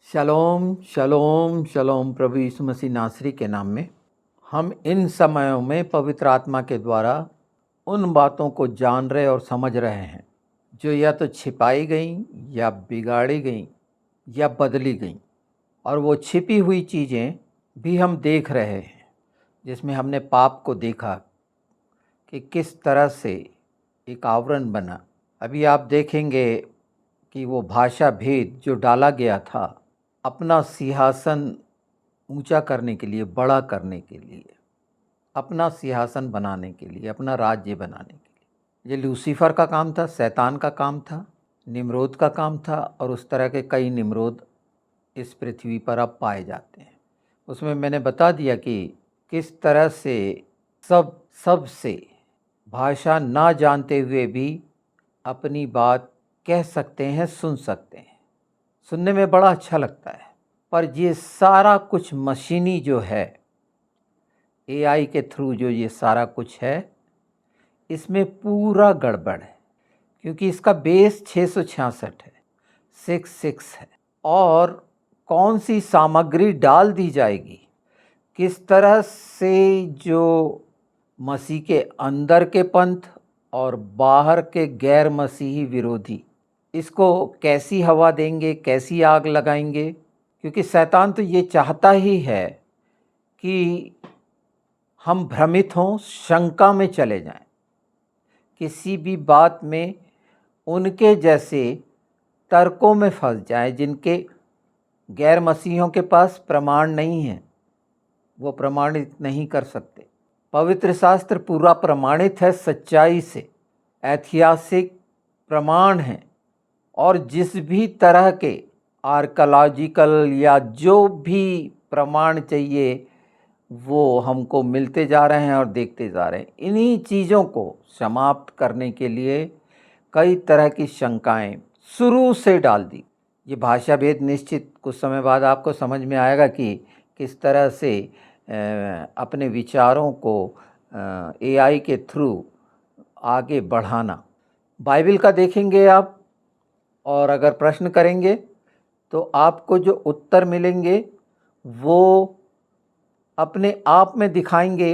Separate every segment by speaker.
Speaker 1: शलोम शलोम शलोम। प्रभु यीशु मसीह नासरी के नाम में हम इन समयों में पवित्र आत्मा के द्वारा उन बातों को जान रहे और समझ रहे हैं जो या तो छिपाई गई या बिगाड़ी गई या बदली गई। और वो छिपी हुई चीज़ें भी हम देख रहे हैं, जिसमें हमने पाप को देखा कि किस तरह से एक आवरण बना। अभी आप देखेंगे कि वो भाषा भेद जो डाला गया था अपना सिंहासन ऊंचा करने के लिए, बड़ा करने के लिए, अपना सिंहासन बनाने के लिए, अपना राज्य बनाने के लिए, ये लूसीफर का काम था, शैतान का काम था, निम्रोद का काम था। और उस तरह के कई निम्रोद इस पृथ्वी पर अब पाए जाते हैं। उसमें मैंने बता दिया कि किस तरह से सबसे भाषा ना जानते हुए भी अपनी बात कह सकते हैं, सुन सकते हैं। सुनने में बड़ा अच्छा लगता है, पर ये सारा कुछ मशीनी जो है, एआई के थ्रू जो ये सारा कुछ है, इसमें पूरा गड़बड़ है। क्योंकि इसका बेस 666 है, 66 है। और कौन सी सामग्री डाल दी जाएगी, किस तरह से जो मसीह के अंदर के पंथ और बाहर के गैर मसीही विरोधी इसको कैसी हवा देंगे, कैसी आग लगाएंगे। क्योंकि शैतान तो ये चाहता ही है कि हम भ्रमित हों, शंका में चले जाएं, किसी भी बात में उनके जैसे तर्कों में फंस जाएं जिनके गैर मसीहों के पास प्रमाण नहीं है, वो प्रमाणित नहीं कर सकते। पवित्र शास्त्र पूरा प्रमाणित है सच्चाई से, ऐतिहासिक प्रमाण है। और जिस भी तरह के आर्कोलॉजिकल या जो भी प्रमाण चाहिए वो हमको मिलते जा रहे हैं और देखते जा रहे हैं। इन्हीं चीज़ों को समाप्त करने के लिए कई तरह की शंकाएं शुरू से डाल दी। ये भाषा भेद निश्चित कुछ समय बाद आपको समझ में आएगा कि किस तरह से अपने विचारों को एआई के थ्रू आगे बढ़ाना। बाइबल का देखेंगे आप, और अगर प्रश्न करेंगे तो आपको जो उत्तर मिलेंगे वो अपने आप में दिखाएंगे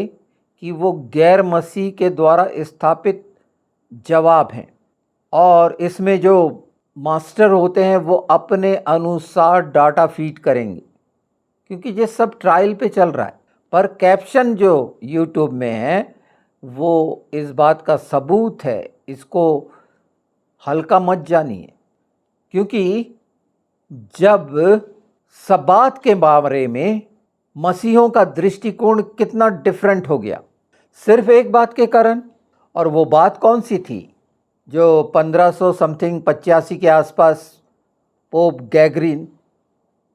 Speaker 1: कि वो गैर मसीह के द्वारा स्थापित जवाब हैं। और इसमें जो मास्टर होते हैं वो अपने अनुसार डाटा फीड करेंगे, क्योंकि ये सब ट्रायल पे चल रहा है। पर कैप्शन जो यूट्यूब में है वो इस बात का सबूत है, इसको हल्का मत जानिए। क्योंकि जब सब्बात के बारे में मसीहों का दृष्टिकोण कितना डिफरेंट हो गया सिर्फ एक बात के कारण। और वो बात कौन सी थी? जो 1500 समथिंग 85 के आसपास पोप गैगरीन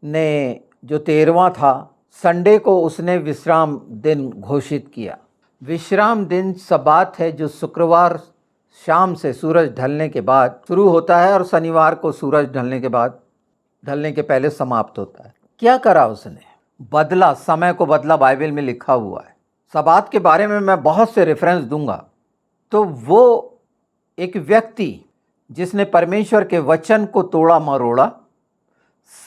Speaker 1: ने जो 13वां था संडे को उसने विश्राम दिन घोषित किया। विश्राम दिन सब्बात है जो शुक्रवार शाम से सूरज ढलने के बाद शुरू होता है और शनिवार को सूरज ढलने के बाद, ढलने के पहले समाप्त होता है। क्या करा उसने? बदला, समय को बदला, बाइबल में लिखा हुआ है। सब्बात के बारे में मैं बहुत से रेफरेंस दूंगा। तो वो एक व्यक्ति जिसने परमेश्वर के वचन को तोड़ा मरोड़ा,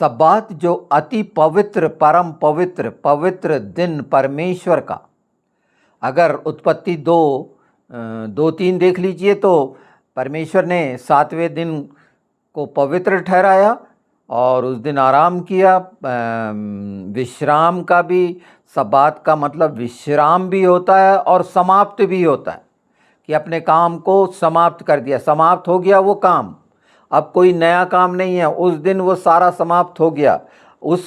Speaker 1: सब्बात जो अति पवित्र, परम पवित्र, पवित्र दिन परमेश्वर का, अगर उत्पत्ति 2:3 देख लीजिए तो परमेश्वर ने 7वें दिन को पवित्र ठहराया और उस दिन आराम किया। विश्राम का भी, सब्बात का मतलब विश्राम भी होता है और समाप्त भी होता है, कि अपने काम को समाप्त कर दिया, समाप्त हो गया वो काम, अब कोई नया काम नहीं है। उस दिन वो सारा समाप्त हो गया। उस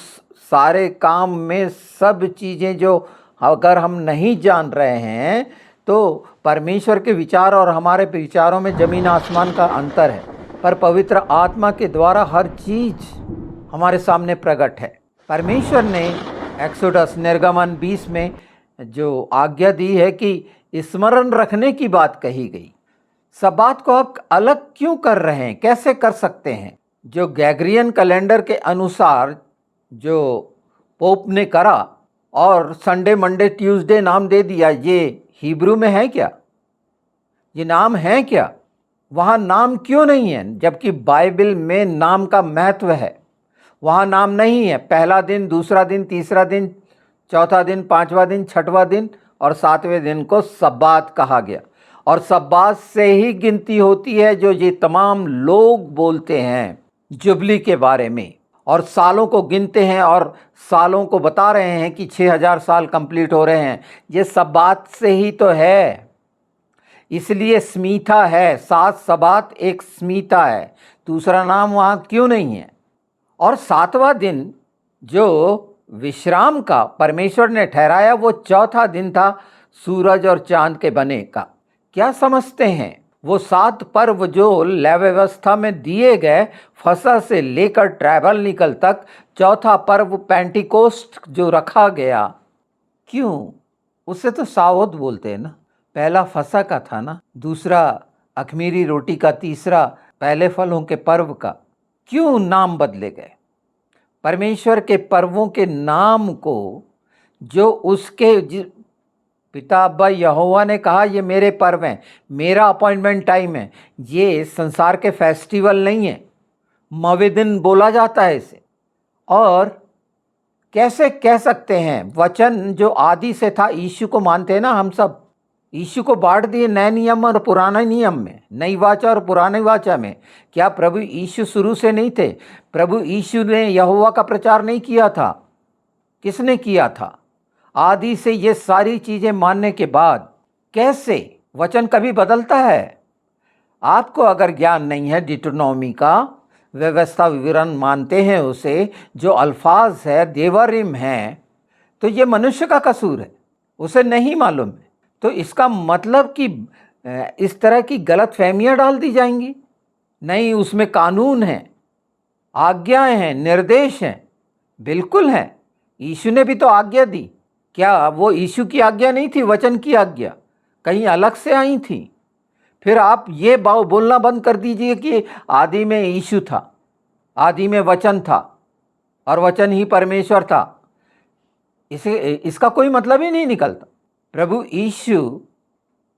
Speaker 1: सारे काम में सब चीज़ें जो अगर हम नहीं जान रहे हैं तो परमेश्वर के विचार और हमारे विचारों में ज़मीन आसमान का अंतर है। पर पवित्र आत्मा के द्वारा हर चीज़ हमारे सामने प्रकट है। परमेश्वर ने एक्सोडस निर्गमन 20 में जो आज्ञा दी है कि स्मरण रखने की बात कही गई। सब्बात को आप अलग क्यों कर रहे हैं? कैसे कर सकते हैं? जो गैग्रियन कैलेंडर के अनुसार जो पोप ने करा और संडे मंडे ट्यूसडे नाम दे दिया, ये हिब्रू में है क्या? ये नाम है क्या? वहाँ नाम क्यों नहीं है? जबकि बाइबल में नाम का महत्व है। वहाँ नाम नहीं है। पहला दिन, दूसरा दिन, तीसरा दिन, चौथा दिन, पांचवा दिन, छठवां दिन और सातवें दिन को सब्बात कहा गया। और सब्बात से ही गिनती होती है जो ये तमाम लोग बोलते हैं जुबली के बारे में, और सालों को गिनते हैं और सालों को बता रहे हैं कि 6000 साल कंप्लीट हो रहे हैं। ये सब्बात से ही तो है, इसलिए स्मीथा है। 7 सबात एक स्मीथा है, दूसरा नाम वहाँ क्यों नहीं है। और सातवां दिन जो विश्राम का परमेश्वर ने ठहराया, वो चौथा दिन था सूरज और चांद के बने का। क्या समझते हैं? वो 7 पर्व जो लय व्यवस्था में दिए गए, फसह से लेकर ट्रैवल निकल तक, चौथा पर्व पेंटिकोस्ट जो रखा गया, क्यों? उससे तो साओद बोलते हैं ना। पहला फसह का था ना, दूसरा अखमीरी रोटी का, तीसरा पहले फलों के पर्व का। क्यों नाम बदले गए? परमेश्वर के पर्वों के नाम को जो उसके पिता अब्बा यहोवा ने कहा ये मेरे पर्व हैं, मेरा अपॉइंटमेंट टाइम है, ये संसार के फेस्टिवल नहीं है। मवेदिन बोला जाता है इसे। और कैसे कह सकते हैं? वचन जो आदि से था, यीशु को मानते हैं ना हम सब। यीशु को बांट दिए नए नियम और पुराने नियम में, नई वाचा और पुरानी वाचा में। क्या प्रभु यीशु शुरू से नहीं थे? प्रभु यीशु ने यहोवा का प्रचार नहीं किया था? किसने किया था? आदि से ये सारी चीज़ें मानने के बाद कैसे वचन कभी बदलता है? आपको अगर ज्ञान नहीं है डिटोनॉमी का, व्यवस्था विवरण मानते हैं उसे, जो अल्फाज है देवरिम है, तो ये मनुष्य का कसूर है, उसे नहीं मालूम है। तो इसका मतलब कि इस तरह की गलत फहमियाँ डाल दी जाएंगी? नहीं, उसमें कानून है, आज्ञाएं हैं, निर्देश हैं, बिल्कुल हैं। यीशु ने भी तो आज्ञा दी। क्या वो यीशु की आज्ञा नहीं थी? वचन की आज्ञा कहीं अलग से आई थी? फिर आप ये बोलना बंद कर दीजिए कि आदि में यीशु था, आदि में वचन था और वचन ही परमेश्वर था। इसका कोई मतलब ही नहीं निकलता। प्रभु यीशु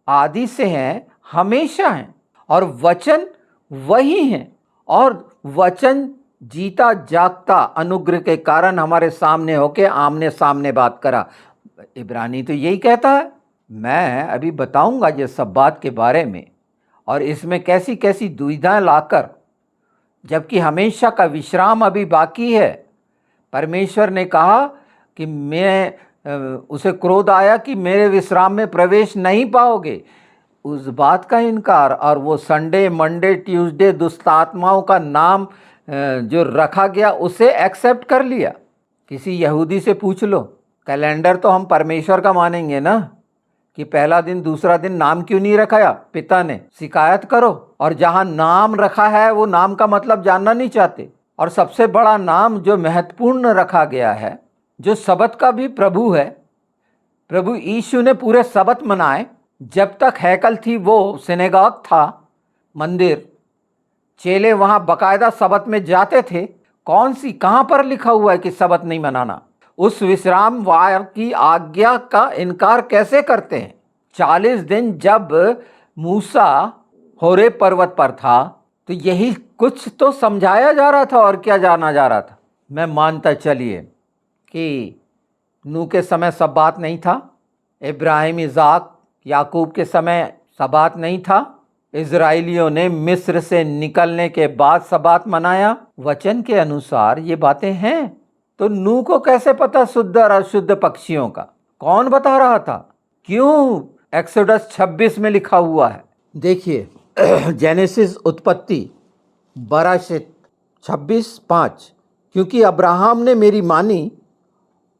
Speaker 1: आदि से हैं, हमेशा हैं, और वचन वही हैं। और वचन जीता जागता अनुग्रह के कारण हमारे सामने होके आमने सामने बात करा। इब्रानी तो यही कहता है। मैं अभी बताऊंगा ये सब बात के बारे में, और इसमें कैसी कैसी दुविधाएं लाकर, जबकि हमेशा का विश्राम अभी बाकी है। परमेश्वर ने कहा कि उसे क्रोध आया कि मेरे विश्राम में प्रवेश नहीं पाओगे। उस बात का इनकार, और वो संडे, मंडे, ट्यूसडे, दुष्ट आत्माओं का नाम जो रखा गया उसे एक्सेप्ट कर लिया। किसी यहूदी से पूछ लो, कैलेंडर तो हम परमेश्वर का मानेंगे ना, कि पहला दिन दूसरा दिन नाम क्यों नहीं रखाया पिता ने? शिकायत करो। और जहाँ नाम रखा है वो नाम का मतलब जानना नहीं चाहते। और सबसे बड़ा नाम जो महत्वपूर्ण रखा गया है, जो सबत का भी प्रभु है, प्रभु यीशु ने पूरे सबत मनाए। जब तक हैकल थी, वो सिनेगॉग था, मंदिर, चेले वहाँ बकायदा सबत में जाते थे। कहाँ पर लिखा हुआ है कि सबत नहीं मनाना? उस विश्राम वार की आज्ञा का इनकार कैसे करते हैं? 40 दिन जब मूसा होरे पर्वत पर था, तो यही कुछ तो समझाया जा रहा था, और क्या जाना जा रहा था? मैं मानता चलिए कि नूह के समय सब्बात नहीं था, इब्राहिम, इज़ाक, याकूब के समय सब्बात नहीं था, इज़राइलियों ने मिस्र से निकलने के बाद सब्बात मनाया। वचन के अनुसार ये बातें हैं। तो नूह को कैसे पता शुद्ध और अशुद्ध पक्षियों का? कौन बता रहा था? क्यों एक्सोडस 26 में लिखा हुआ है? देखिए, जेनेसिस उत्पत्ति 26:5, क्योंकि अब्राहम ने मेरी मानी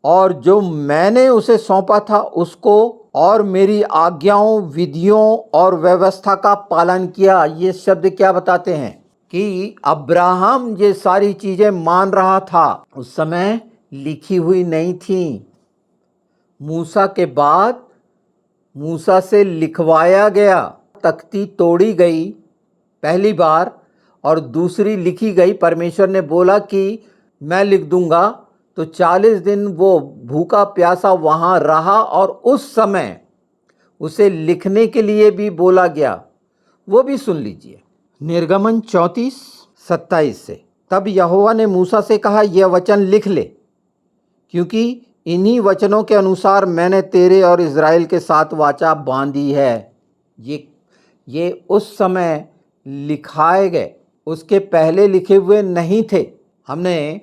Speaker 1: और जो मैंने उसे सौंपा था उसको, और मेरी आज्ञाओं, विधियों और व्यवस्था का पालन किया। ये शब्द क्या बताते हैं? कि अब्राहम ये सारी चीज़ें मान रहा था। उस समय लिखी हुई नहीं थी। मूसा के बाद मूसा से लिखवाया गया। तख्ती तोड़ी गई पहली बार, और दूसरी लिखी गई। परमेश्वर ने बोला कि मैं लिख दूंगा। तो 40 दिन वो भूखा प्यासा वहाँ रहा, और उस समय उसे लिखने के लिए भी बोला गया। वो भी सुन लीजिए, निर्गमन 34:27 से। तब यहोवा ने मूसा से कहा, यह वचन लिख ले, क्योंकि इन्हीं वचनों के अनुसार मैंने तेरे और इज़राइल के साथ वाचा बांधी है। ये उस समय लिखाए गए, उसके पहले लिखे हुए नहीं थे। हमने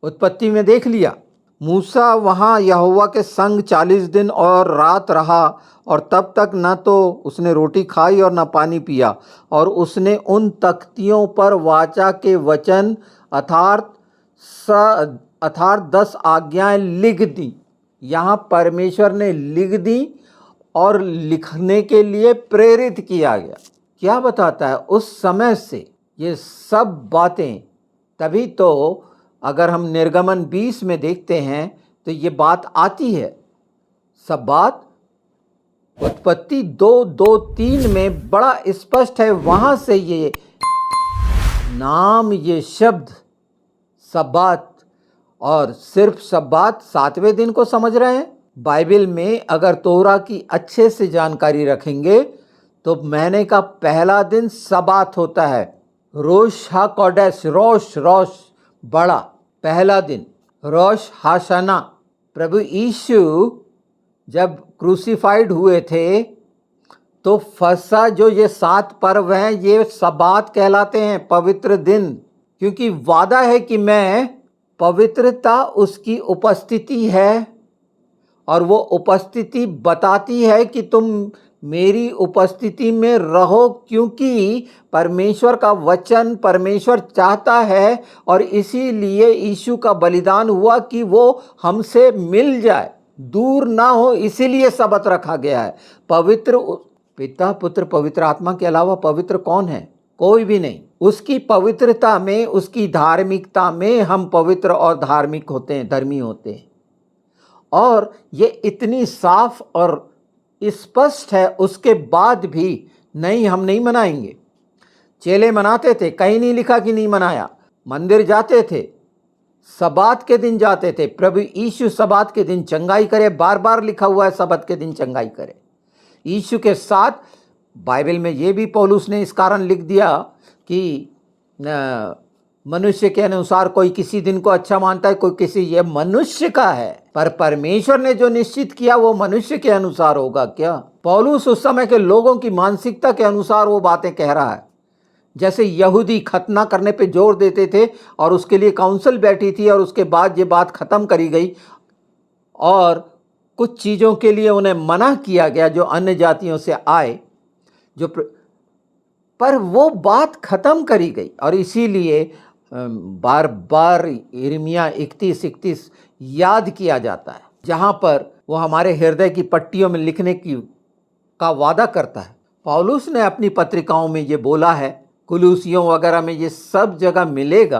Speaker 1: उत्पत्ति में देख लिया। मूसा वहाँ यहोवा के संग 40 दिन और रात रहा, और तब तक न तो उसने रोटी खाई और न पानी पिया, और उसने उन तख्तियों पर वाचा के वचन अर्थात 10 आज्ञाएं लिख दी। यहाँ परमेश्वर ने लिख दी और लिखने के लिए प्रेरित किया गया। क्या बताता है? उस समय से ये सब बातें, तभी तो अगर हम निर्गमन 20 में देखते हैं तो ये बात आती है। सब बात उत्पत्ति 2:2-3 में बड़ा स्पष्ट है। वहाँ से ये नाम, ये शब्द सब्बात, और सिर्फ सब्बात 7वें दिन को समझ रहे हैं। बाइबल में अगर तोरा की अच्छे से जानकारी रखेंगे तो महीने का पहला दिन सब्बात होता है। रोश हाकोडेश, रोश बड़ा पहला दिन, रोश हाशना। प्रभु यीशु जब क्रूसीफाइड हुए थे तो फसा, जो ये 7 पर्व हैं, ये सब्बात कहलाते हैं, पवित्र दिन। क्योंकि वादा है कि मैं, पवित्रता उसकी उपस्थिति है, और वो उपस्थिति बताती है कि तुम मेरी उपस्थिति में रहो, क्योंकि परमेश्वर का वचन परमेश्वर चाहता है, और इसीलिए यीशु का बलिदान हुआ कि वो हमसे मिल जाए, दूर ना हो, इसीलिए सब्त रखा गया है। पवित्र पिता, पुत्र, पवित्र आत्मा के अलावा पवित्र कौन है? कोई भी नहीं। उसकी पवित्रता में, उसकी धार्मिकता में हम पवित्र और धार्मिक होते हैं, धर्मी होते हैं। और ये इतनी साफ और स्पष्ट है, उसके बाद भी नहीं, हम नहीं मनाएंगे। चेले मनाते थे, कहीं नहीं लिखा कि नहीं मनाया। मंदिर जाते थे, सब्बात के दिन जाते थे। प्रभु यीशु सब्बात के दिन चंगाई करे, बार बार लिखा हुआ है सब्बात के दिन चंगाई करे। यीशु के साथ बाइबल में ये भी पौलुस ने इस कारण लिख दिया कि मनुष्य के अनुसार कोई किसी दिन को अच्छा मानता है, कोई किसी, ये मनुष्य का है, पर परमेश्वर ने जो निश्चित किया वो मनुष्य के अनुसार होगा क्या? पौलुस उस समय के लोगों की मानसिकता के अनुसार वो बातें कह रहा है। जैसे यहूदी खतना करने पे जोर देते थे और उसके लिए काउंसिल बैठी थी, और उसके बाद ये बात खत्म करी गई, और कुछ चीज़ों के लिए उन्हें मना किया गया जो अन्य जातियों से आए, पर वो बात खत्म करी गई। और इसीलिए बार बार यिर्मयाह 31 याद किया जाता है, जहाँ पर वो हमारे हृदय की पट्टियों में लिखने का वादा करता है। पौलुस ने अपनी पत्रिकाओं में ये बोला है, कुलूसियों वगैरह में ये सब जगह मिलेगा।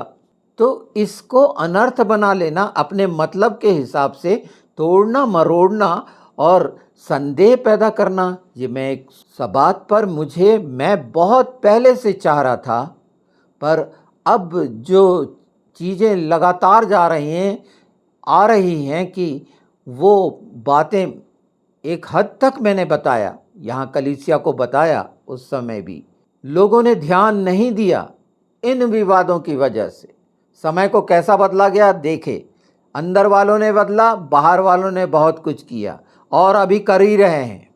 Speaker 1: तो इसको अनर्थ बना लेना, अपने मतलब के हिसाब से तोड़ना मरोड़ना और संदेह पैदा करना, ये मैं एक सब्बात पर मैं बहुत पहले से चाह रहा था, पर अब जो चीज़ें लगातार आ रही हैं कि वो बातें एक हद तक मैंने बताया, यहाँ कलीसिया को बताया, उस समय भी लोगों ने ध्यान नहीं दिया। इन विवादों की वजह से समय को कैसा बदला गया देखे। अंदर वालों ने बदला, बाहर वालों ने बहुत कुछ किया, और अभी कर ही रहे हैं।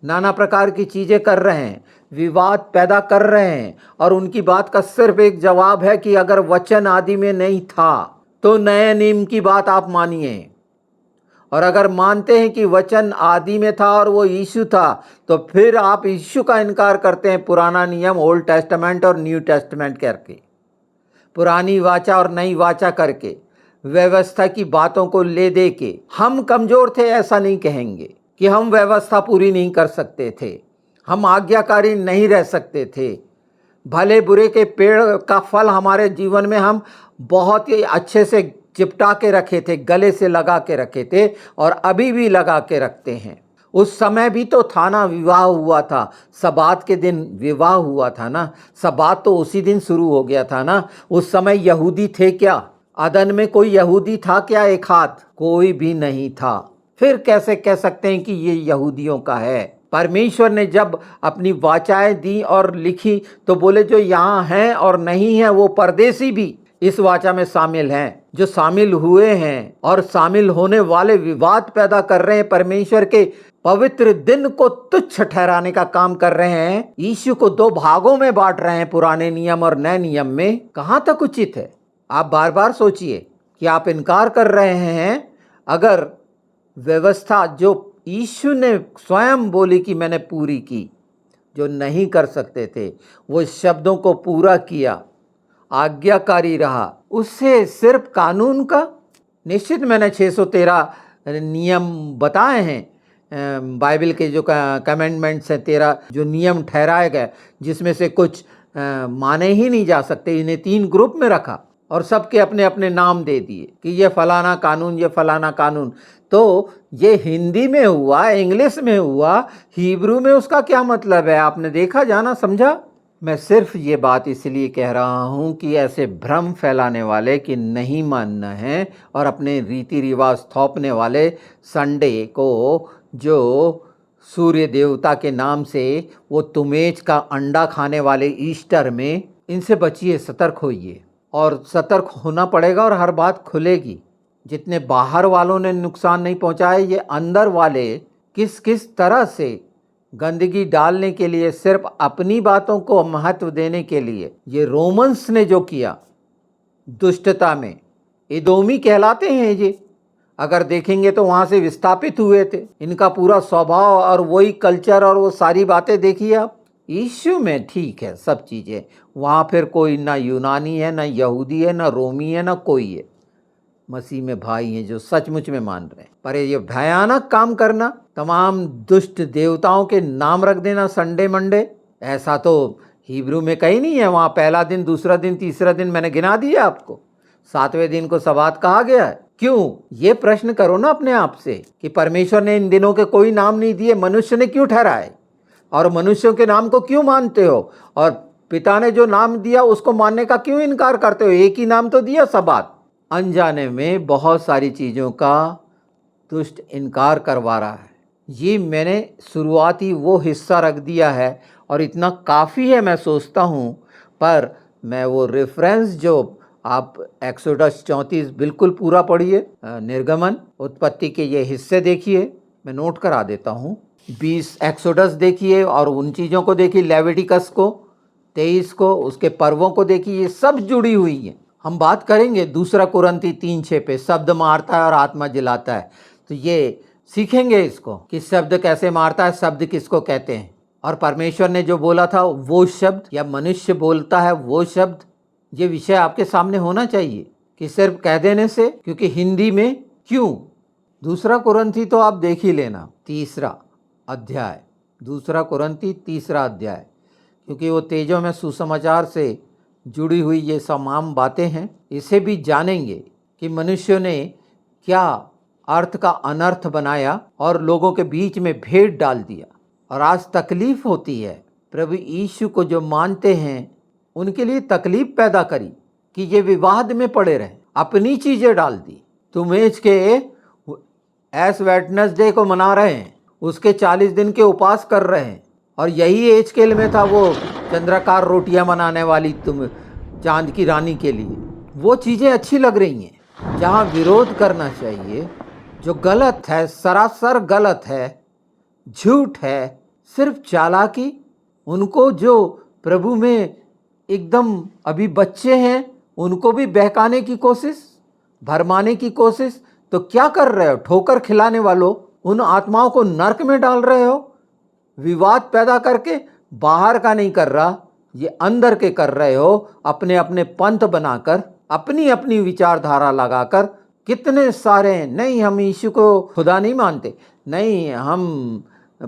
Speaker 1: नाना प्रकार की चीज़ें कर रहे हैं, विवाद पैदा कर रहे हैं, और उनकी बात का सिर्फ एक जवाब है कि अगर वचन आदि में नहीं था तो नए नियम की बात आप मानिए, और अगर मानते हैं कि वचन आदि में था और वो यीशु था, तो फिर आप यीशु का इनकार करते हैं पुराना नियम, ओल्ड टेस्टामेंट और न्यू टेस्टामेंट करके, पुरानी वाचा और नई वाचा करके, व्यवस्था की बातों को ले दे के। हम कमज़ोर थे ऐसा नहीं कहेंगे कि हम व्यवस्था पूरी नहीं कर सकते थे, हम आज्ञाकारी नहीं रह सकते थे। भले बुरे के पेड़ का फल हमारे जीवन में हम बहुत ही अच्छे से चिपटा के रखे थे, गले से लगा के रखे थे, और अभी भी लगा के रखते हैं। उस समय भी तो था ना, विवाह हुआ था, सब्बात के दिन विवाह हुआ था ना, सब्बात तो उसी दिन शुरू हो गया था ना। उस समय यहूदी थे क्या? अदन में कोई यहूदी था क्या? एक हाथ, कोई भी नहीं था। फिर कैसे कह सकते हैं कि ये यहूदियों का है? परमेश्वर ने जब अपनी वाचाएं दी और लिखी तो बोले जो यहाँ हैं और नहीं हैं वो परदेसी भी इस वाचा में शामिल हैं, जो शामिल हुए हैं और शामिल होने वाले विवाद पैदा कर रहे हैं, परमेश्वर के पवित्र दिन को तुच्छ ठहराने का काम कर रहे हैं, यीशु को दो भागों में बांट रहे हैं, पुराने नियम और नए नियम में, कहां तक उचित है? आप बार बार सोचिए कि आप इनकार कर रहे हैं अगर व्यवस्था जो यीशु ने स्वयं बोली कि मैंने पूरी की, जो नहीं कर सकते थे वो शब्दों को पूरा किया, आज्ञाकारी रहा, उससे सिर्फ कानून का? निश्चित मैंने 613 नियम बताए हैं, बाइबल के जो कमेंडमेंट्स हैं, 13 जो नियम ठहराए गए, जिसमें से कुछ माने ही नहीं जा सकते। इन्हें 3 ग्रुप में रखा और सबके अपने अपने नाम दे दिए कि ये फलाना कानून, ये फलाना कानून। तो ये हिंदी में हुआ, इंग्लिश में हुआ, हिब्रू में उसका क्या मतलब है? आपने देखा, जाना, समझा? मैं सिर्फ ये बात इसलिए कह रहा हूँ कि ऐसे भ्रम फैलाने वाले कि नहीं मानना है और अपने रीति रिवाज थोपने वाले, संडे को जो सूर्य देवता के नाम से वो तुमेज का अंडा खाने वाले ईस्टर में, इनसे बचिए, सतर्क होइए। और सतर्क होना पड़ेगा और हर बात खुलेगी। जितने बाहर वालों ने नुकसान नहीं पहुंचाया, ये अंदर वाले किस किस तरह से गंदगी डालने के लिए, सिर्फ अपनी बातों को महत्व देने के लिए, ये रोमन्स ने जो किया दुष्टता में, एदोमी कहलाते हैं ये। अगर देखेंगे तो वहाँ से विस्थापित हुए थे। इनका पूरा स्वभाव और वही कल्चर और वो सारी बातें देखिए आप। यीशु में ठीक है सब चीज़ें, वहाँ फिर कोई ना यूनानी है, ना यहूदी है, ना रोमी है, ना कोई है। मसीह में भाई हैं जो सचमुच में मान रहे हैं। पर ये भयानक काम करना, तमाम दुष्ट देवताओं के नाम रख देना संडे मंडे, ऐसा तो हिब्रू में कहीं नहीं है। वहाँ पहला दिन, दूसरा दिन, तीसरा दिन मैंने गिना दिया आपको। 7वें दिन को सब्बात कहा गया है। क्यों? ये प्रश्न करो ना अपने आप से कि परमेश्वर ने इन दिनों के कोई नाम नहीं दिए, मनुष्य ने क्यों ठहराए? और मनुष्यों के नाम को क्यों मानते हो? और पिता ने जो नाम दिया उसको मानने का क्यों इनकार करते हो? एक ही नाम तो दिया, सब्बात। अनजाने में बहुत सारी चीज़ों का दुष्ट इनकार करवा रहा है। ये मैंने शुरुआती वो हिस्सा रख दिया है और इतना काफ़ी है मैं सोचता हूँ। पर मैं वो रेफरेंस जो आप एक्सोडस 34 बिल्कुल पूरा पढ़िए, निर्गमन, उत्पत्ति के ये हिस्से देखिए, मैं नोट करा देता हूँ। 20 एक्सोडस देखिए और उन चीज़ों को देखिए, लेविटिकस को, 23 को, उसके पर्वों को देखिए, ये सब जुड़ी हुई है। हम बात करेंगे 2 कुरंती 3:6 पे, शब्द मारता है और आत्मा जिलाता है। तो ये सीखेंगे इसको कि शब्द कैसे मारता है, शब्द किसको कहते हैं, और परमेश्वर ने जो बोला था वो शब्द या मनुष्य बोलता है वो शब्द। ये विषय आपके सामने होना चाहिए कि सिर्फ कह देने से, क्योंकि हिंदी में क्यों। 2 कुरंती तो आप देख ही लेना, 3 अध्याय, 2 कुरंती 3 अध्याय, क्योंकि वो तेजों में सुसमाचार से जुड़ी हुई ये तमाम बातें हैं। इसे भी जानेंगे कि मनुष्यों ने क्या अर्थ का अनर्थ बनाया और लोगों के बीच में भेद डाल दिया, और आज तकलीफ होती है। प्रभु यीशु को जो मानते हैं उनके लिए तकलीफ पैदा करी कि ये विवाद में पड़े रहे, अपनी चीज़ें डाल दी। तुम एज के एस वेडनेसडे को मना रहे हैं, उसके 40 दिन के उपास कर रहे हैं, और यही एज स्केल में था वो चंद्राकार रोटियां बनाने वाली तुम चांद की रानी के लिए। वो चीज़ें अच्छी लग रही हैं। जहाँ विरोध करना चाहिए, जो गलत है, सरासर गलत है, झूठ है, सिर्फ चालाकी, उनको जो प्रभु में एकदम अभी बच्चे हैं उनको भी बहकाने की कोशिश, भरमाने की कोशिश। तो क्या कर रहे हो? ठोकर खिलाने वालों, उन आत्माओं को नरक में डाल रहे हो। विवाद पैदा करके, बाहर का नहीं कर रहा, ये अंदर के कर रहे हो, अपने अपने पंथ बनाकर, अपनी अपनी विचारधारा लगाकर। कितने सारे, नहीं हम यीशु को खुदा नहीं मानते, नहीं हम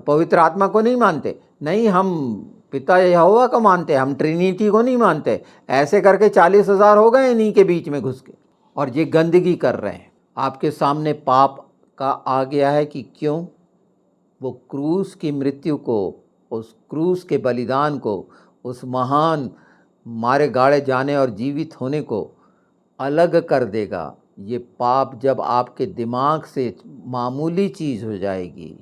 Speaker 1: पवित्र आत्मा को नहीं मानते, नहीं हम पिता यहोवा को मानते, हम ट्रिनिटी को नहीं मानते, ऐसे करके 40,000 हो गए इन्हीं के बीच में घुस के, और ये गंदगी कर रहे हैं। आपके सामने पाप का आ गया है कि क्यों वो क्रूस की मृत्यु को, उस क्रूस के बलिदान को, उस महान मारे गाड़े जाने और जीवित होने को अलग कर देगा। ये पाप जब आपके दिमाग से मामूली चीज़ हो जाएगी,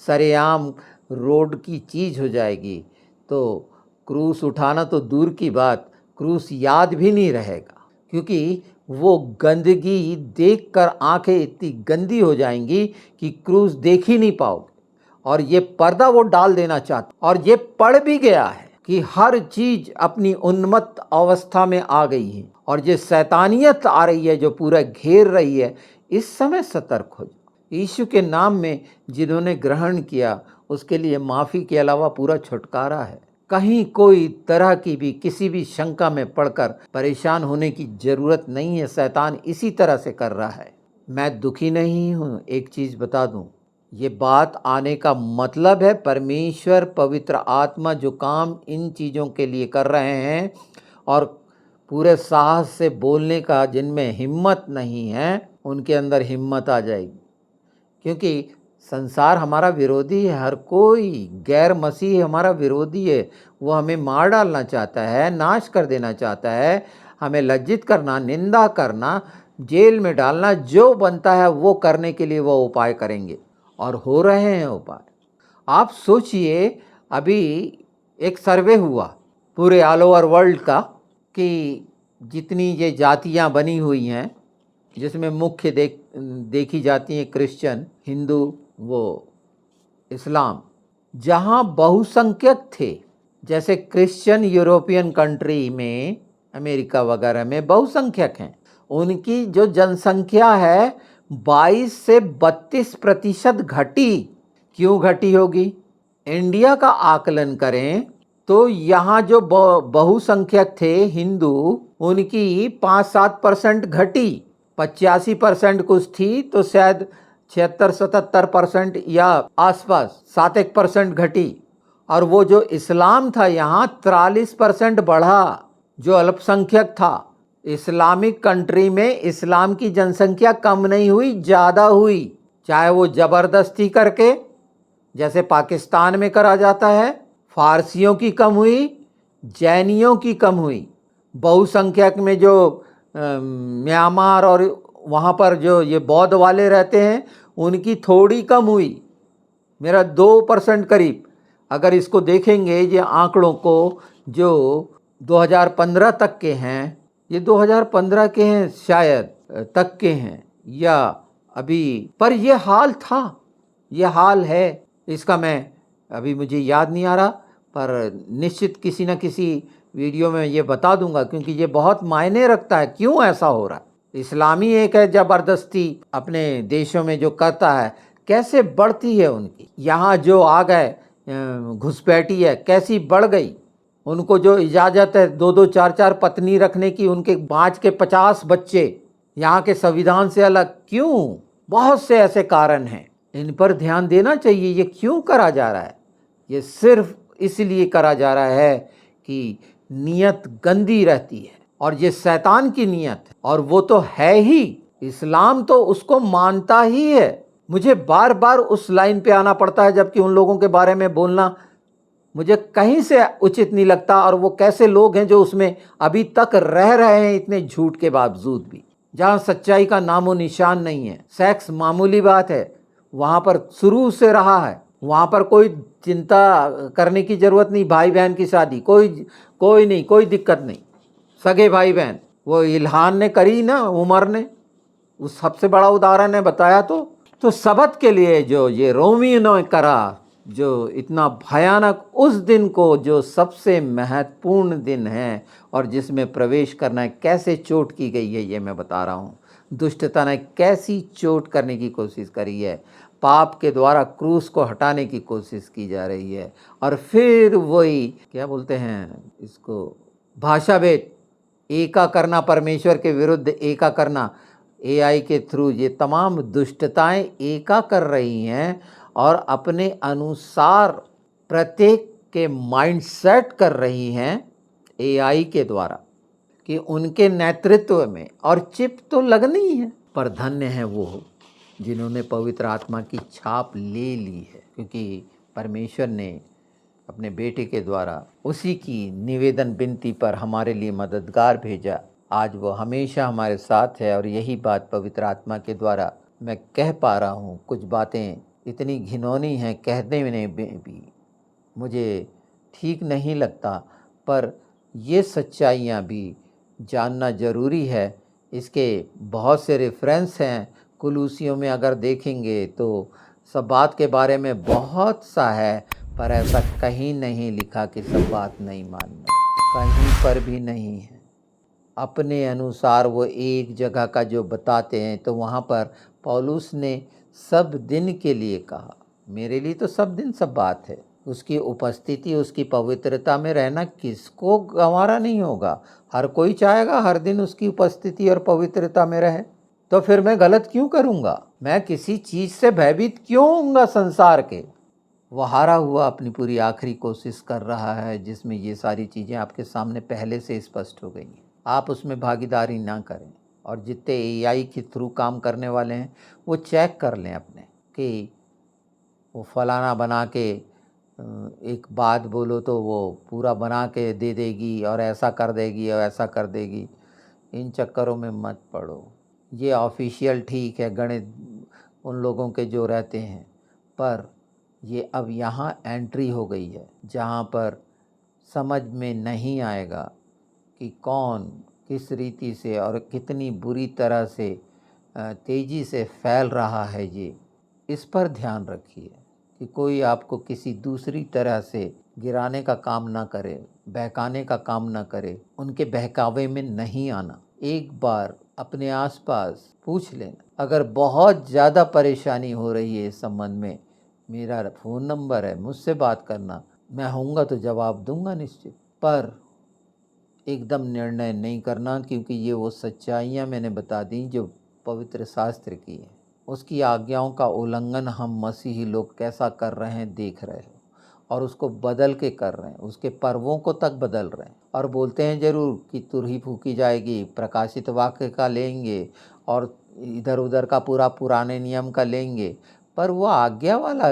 Speaker 1: सरेआम रोड की चीज़ हो जाएगी, तो क्रूस उठाना तो दूर की बात, क्रूस याद भी नहीं रहेगा। क्योंकि वो गंदगी देखकर आंखें इतनी गंदी हो जाएंगी कि क्रूस देख ही नहीं पाओगे। और ये पर्दा वो डाल देना चाहता, और ये पड़ भी गया है कि हर चीज अपनी उन्मत्त अवस्था में आ गई है, और ये शैतानियत आ रही है जो पूरा घेर रही है। इस समय सतर्क हो जाओ। यीशु के नाम में जिन्होंने ग्रहण किया उसके लिए माफ़ी के अलावा पूरा छुटकारा है। कहीं कोई तरह की भी किसी भी शंका में पड़कर परेशान होने की ज़रूरत नहीं है। शैतान इसी तरह से कर रहा है। मैं दुखी नहीं हूँ, एक चीज़ बता दूँ, ये बात आने का मतलब है परमेश्वर पवित्र आत्मा जो काम इन चीज़ों के लिए कर रहे हैं और पूरे साहस से बोलने का जिनमें हिम्मत नहीं है उनके अंदर हिम्मत आ जाएगी। क्योंकि संसार हमारा विरोधी है, हर कोई गैर मसीह हमारा विरोधी है। वो हमें मार डालना चाहता है, नाश कर देना चाहता है, हमें लज्जित करना, निंदा करना, जेल में डालना, जो बनता है वो करने के लिए वो उपाय करेंगे और हो रहे हैं उपाय। आप सोचिए, अभी एक सर्वे हुआ पूरे ऑल ओवर वर्ल्ड का कि जितनी ये जातियां बनी हुई हैं जिसमें मुख्य देखी जाती हैं क्रिश्चियन, हिंदू, वो इस्लाम, जहाँ बहुसंख्यक थे, जैसे क्रिश्चियन यूरोपियन कंट्री में, अमेरिका वगैरह में बहुसंख्यक हैं, उनकी जो जनसंख्या है 22 से 32% घटी। क्यों घटी होगी? इंडिया का आकलन करें तो यहाँ जो बहुसंख्यक थे हिंदू, उनकी 5-7% घटी। 85% कुछ थी तो शायद 76-77% या आसपास 7-1% घटी। और वो जो इस्लाम था यहाँ 43% बढ़ा, जो अल्पसंख्यक था। इस्लामिक कंट्री में इस्लाम की जनसंख्या कम नहीं हुई, ज़्यादा हुई, चाहे वो ज़बरदस्ती करके जैसे पाकिस्तान में करा जाता है। फारसियों की कम हुई, जैनियों की कम हुई। बहुसंख्यक में जो म्यांमार और वहाँ पर जो ये बौद्ध वाले रहते हैं उनकी थोड़ी कम हुई, मेरा 2% करीब। अगर इसको देखेंगे ये आंकड़ों को जो 2015 तक के हैं, ये 2015 के हैं शायद, तक के हैं या अभी, पर ये हाल था, ये हाल है। इसका मैं अभी मुझे याद नहीं आ रहा, पर निश्चित किसी न किसी वीडियो में ये बता दूंगा, क्योंकि ये बहुत मायने रखता है क्यों ऐसा हो रहा है। इस्लामी एक है ज़बरदस्ती अपने देशों में जो करता है, कैसे बढ़ती है उनकी। यहाँ जो आ गए घुसपैठी है कैसी बढ़ गई। उनको जो इजाज़त है 2-2 4-4 पत्नी रखने की, उनके 5 के 50 बच्चे, यहाँ के संविधान से अलग। क्यों? बहुत से ऐसे कारण हैं, इन पर ध्यान देना चाहिए। ये क्यों करा जा रहा है? ये सिर्फ इसलिए करा जा रहा है कि नीयत गंदी रहती है, और ये शैतान की नीयत है, और वो तो है ही। इस्लाम तो उसको मानता ही है। मुझे बार बार उस लाइन पे आना पड़ता है, जबकि उन लोगों के बारे में बोलना मुझे कहीं से उचित नहीं लगता। और वो कैसे लोग हैं जो उसमें अभी तक रह रहे हैं इतने झूठ के बावजूद भी, जहाँ सच्चाई का नामो निशान नहीं है। सेक्स मामूली बात है, वहाँ पर शुरू से रहा है, वहाँ पर कोई चिंता करने की ज़रूरत नहीं। भाई बहन की शादी, कोई नहीं, कोई दिक्कत नहीं। सगे भाई बहन, वो इल्हान ने करी ना, उमर ने, उस सबसे बड़ा उदाहरण है बताया। तो सबत के लिए जो ये रोमियो ने करा, जो इतना भयानक, उस दिन को जो सबसे महत्वपूर्ण दिन है और जिसमें प्रवेश करना है, कैसे चोट की गई है ये मैं बता रहा हूँ। दुष्टता ने कैसी चोट करने की कोशिश करी है, पाप के द्वारा क्रूस को हटाने की कोशिश की जा रही है। और फिर वही क्या बोलते हैं इसको, भाषा भेद, एका करना, परमेश्वर के विरुद्ध एका करना, एआई के थ्रू ये तमाम दुष्टताएं एका कर रही हैं और अपने अनुसार प्रत्येक के माइंडसेट कर रही हैं एआई के द्वारा, कि उनके नेतृत्व में, और चिप तो लगनी है। पर धन्य है वो जिन्होंने पवित्र आत्मा की छाप ले ली है, क्योंकि परमेश्वर ने अपने बेटे के द्वारा उसी की निवेदन विनती पर हमारे लिए मददगार भेजा। आज वो हमेशा हमारे साथ है, और यही बात पवित्र आत्मा के द्वारा मैं कह पा रहा हूँ। कुछ बातें इतनी घिनौनी हैं, कहने में भी मुझे ठीक नहीं लगता, पर ये सच्चाइयाँ भी जानना ज़रूरी है। इसके बहुत से रेफरेंस हैं, कुलूसियों में अगर देखेंगे तो सब्बात के बारे में बहुत सा है, पर ऐसा कहीं नहीं लिखा कि सब्बात नहीं मानना, कहीं पर भी नहीं है। अपने अनुसार वो एक जगह का जो बताते हैं तो वहाँ पर पौलुस ने सब दिन के लिए कहा। मेरे लिए तो सब दिन सब्बात है। उसकी उपस्थिति, उसकी पवित्रता में रहना किसको गंवारा नहीं होगा। हर कोई चाहेगा हर दिन उसकी उपस्थिति और पवित्रता में रहे। तो फिर मैं गलत क्यों करूँगा? मैं किसी चीज़ से भयभीत क्यों होऊंगा संसार के? वो हारा हुआ अपनी पूरी आखिरी कोशिश कर रहा है, जिसमें ये सारी चीज़ें आपके सामने पहले से स्पष्ट हो गई हैं। आप उसमें भागीदारी ना करें। और जितने एआई के थ्रू काम करने वाले हैं वो चेक कर लें अपने कि वो फलाना बना के एक बात बोलो तो वो पूरा बना के दे देगी और ऐसा कर देगी और ऐसा कर देगी। इन चक्करों में मत पड़ो। ये ऑफिशियल ठीक है, गणित उन लोगों के जो रहते हैं, पर ये अब यहाँ एंट्री हो गई है जहाँ पर समझ में नहीं आएगा कि कौन किस रीति से और कितनी बुरी तरह से तेज़ी से फैल रहा है। ये इस पर ध्यान रखिए कि कोई आपको किसी दूसरी तरह से गिराने का काम ना करे, बहकाने का काम ना करे, उनके बहकावे में नहीं आना। एक बार अपने आसपास पूछ लेना। अगर बहुत ज़्यादा परेशानी हो रही है इस संबंध में, मेरा फ़ोन नंबर है, मुझसे बात करना, मैं होऊंगा तो जवाब दूंगा निश्चित। पर एकदम निर्णय नहीं करना, क्योंकि ये वो सच्चाइयाँ मैंने बता दी जो पवित्र शास्त्र की है। उसकी आज्ञाओं का उल्लंघन हम मसीही लोग कैसा कर रहे हैं देख रहे हो, और उसको बदल के कर रहे हैं, उसके पर्वों को तक बदल रहे हैं। और बोलते हैं ज़रूर कि तुरही फूकी जाएगी, प्रकाशित वाक्य का लेंगे और इधर उधर का पूरा पुराने नियम का लेंगे, पर वो आज्ञा वाला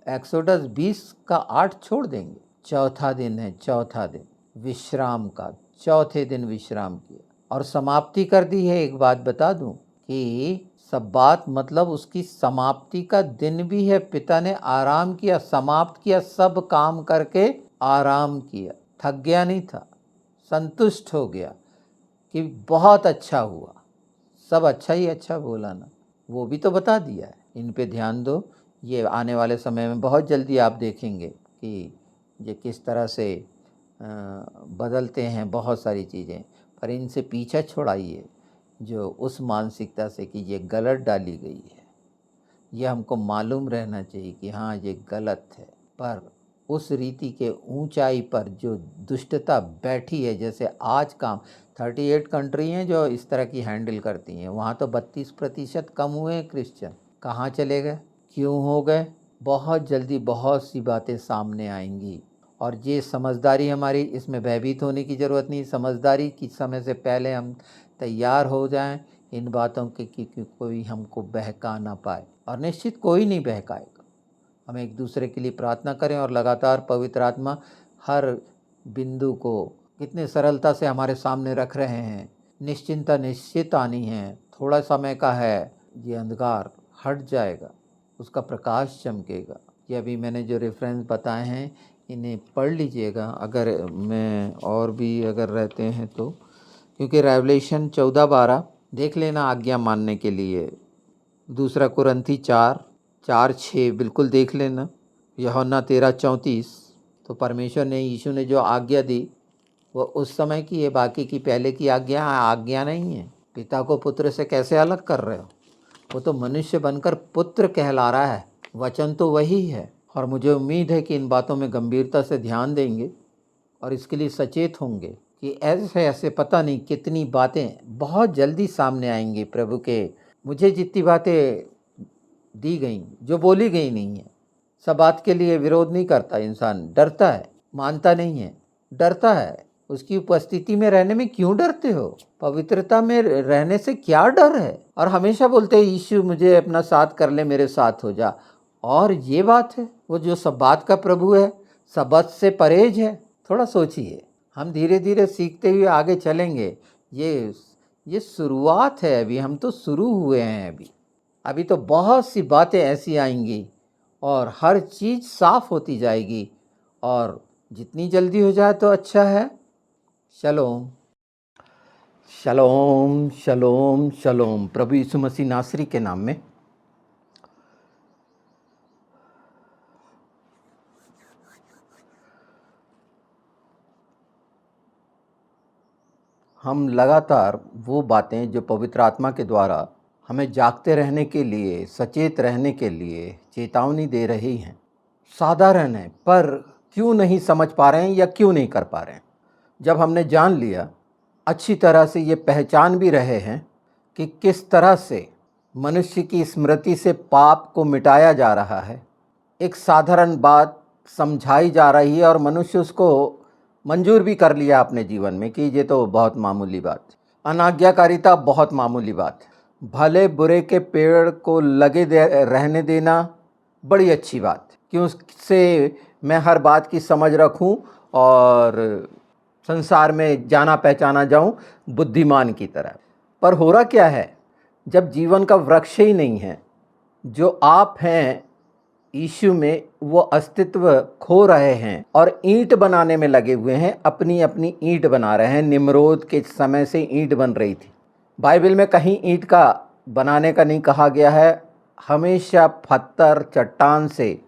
Speaker 1: एक्सोडस 20:8 छोड़ देंगे। चौथा दिन है, चौथा दिन विश्राम का, चौथे दिन विश्राम किया और समाप्ति कर दी है। एक बात बता दूं कि सब्बात मतलब उसकी समाप्ति का दिन भी है। पिता ने आराम किया, समाप्त किया, सब काम करके आराम किया, थक गया नहीं था, संतुष्ट हो गया कि बहुत अच्छा हुआ। सब अच्छा ही अच्छा बोला ना, वो भी तो बता दिया है। इन पे ध्यान दो। ये आने वाले समय में बहुत जल्दी आप देखेंगे कि ये किस तरह से बदलते हैं बहुत सारी चीज़ें। पर इनसे पीछा छुड़ाइए जो उस मानसिकता से कि ये गलत डाली गई है। ये हमको मालूम रहना चाहिए कि हाँ ये गलत है, पर उस रीति के ऊंचाई पर जो दुष्टता बैठी है, जैसे आज काम 38 कंट्री हैं जो इस तरह की हैंडल करती हैं, वहाँ तो 32% कम हुए हैं क्रिश्चियन। कहाँ चले गए, क्यों हो गए? बहुत जल्दी बहुत सी बातें सामने आएंगी और ये समझदारी हमारी, इसमें भयभीत होने की ज़रूरत नहीं। समझदारी की समय से पहले हम तैयार हो जाएं इन बातों के कि कोई हमको बहका ना पाए, और निश्चित कोई नहीं बहकाएगा। हम एक दूसरे के लिए प्रार्थना करें और लगातार पवित्र आत्मा हर बिंदु को कितने सरलता से हमारे सामने रख रहे हैं। निश्चिंता निश्चित आनी है, थोड़ा समय का है, ये अंधकार हट जाएगा, उसका प्रकाश चमकेगा। ये अभी मैंने जो रेफरेंस बताए हैं इन्हें पढ़ लीजिएगा, अगर मैं और भी अगर रहते हैं तो, क्योंकि रेवलेशन 14:12 देख लेना आज्ञा मानने के लिए। दूसरा कुरंथी 4:4-6 बिल्कुल देख लेना। यूहन्ना 13:34। तो परमेश्वर ने, यीशु ने जो आज्ञा दी वो उस समय की है, बाकी की पहले की आज्ञा नहीं है। पिता को पुत्र से कैसे अलग कर रहे हो? वो तो मनुष्य बनकर पुत्र कहला रहा है, वचन तो वही है। और मुझे उम्मीद है कि इन बातों में गंभीरता से ध्यान देंगे और इसके लिए सचेत होंगे कि ऐसे ऐसे पता नहीं कितनी बातें बहुत जल्दी सामने आएंगी प्रभु के। मुझे जितनी बातें दी गई, जो बोली गई नहीं है, सब बात के लिए विरोध नहीं करता इंसान, डरता है, मानता नहीं है, डरता है। उसकी उपस्थिति में रहने में क्यों डरते हो? पवित्रता में रहने से क्या डर है? और हमेशा बोलते हैं यीशु मुझे अपना साथ कर ले, मेरे साथ हो जा। और ये बात है, वो जो सब बात का प्रभु है, सबत से परहेज है। थोड़ा सोचिए, हम धीरे धीरे सीखते हुए आगे चलेंगे। ये शुरुआत है, अभी हम तो शुरू हुए हैं। अभी तो बहुत सी बातें ऐसी आएंगी और हर चीज़ साफ होती जाएगी, और जितनी जल्दी हो जाए तो अच्छा है। शलोम। शलोम शलोम शलोम। प्रभु यीशु मसीह नासरी के नाम में हम लगातार वो बातें जो पवित्र आत्मा के द्वारा हमें जागते रहने के लिए, सचेत रहने के लिए चेतावनी दे रही हैं, साधारण है, पर क्यों नहीं समझ पा रहे हैं या क्यों नहीं कर पा रहे हैं। जब हमने जान लिया, अच्छी तरह से ये पहचान भी रहे हैं कि किस तरह से मनुष्य की स्मृति से पाप को मिटाया जा रहा है, एक साधारण बात समझाई जा रही है और मनुष्य उसको मंजूर भी कर लिया अपने जीवन में कि ये तो बहुत मामूली बात, अनाज्ञाकारिता बहुत मामूली बात, भले बुरे के पेड़ को लगे रहने देना बड़ी अच्छी बात, कि उससे मैं हर बात की समझ रखूं और संसार में जाना पहचाना जाऊं बुद्धिमान की तरह। पर हो रहा क्या है, जब जीवन का वृक्ष ही नहीं है, जो आप हैं यीशु में, वो अस्तित्व खो रहे हैं और ईंट बनाने में लगे हुए हैं, अपनी अपनी ईंट बना रहे हैं। निम्रोद के समय से ईंट बन रही थी। बाइबल में कहीं ईंट का बनाने का नहीं कहा गया है, हमेशा पत्थर चट्टान से